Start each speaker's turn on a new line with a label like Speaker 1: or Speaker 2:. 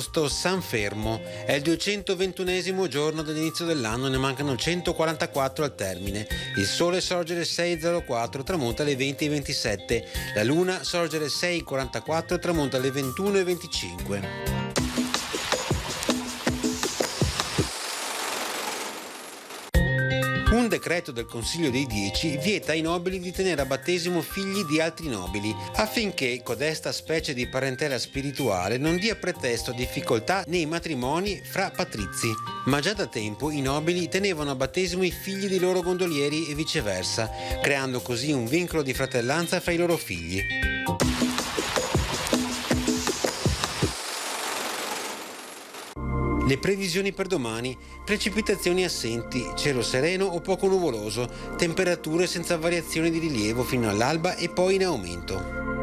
Speaker 1: agosto, San Fermo. È il 221esimo giorno dell'inizio dell'anno, ne mancano 144 al termine. Il sole sorge alle 6.04, tramonta alle 20.27. La luna sorge alle 6.44 e tramonta alle 21.25. Un decreto del Consiglio dei 10 vieta ai nobili di tenere a battesimo figli di altri nobili, affinché codesta specie di parentela spirituale non dia pretesto a difficoltà nei matrimoni fra patrizi. Ma già da tempo i nobili tenevano a battesimo i figli dei loro gondolieri e viceversa, creando così un vincolo di fratellanza fra i loro figli. Le previsioni per domani: precipitazioni assenti, cielo sereno o poco nuvoloso, temperature senza variazioni di rilievo fino all'alba e poi in aumento.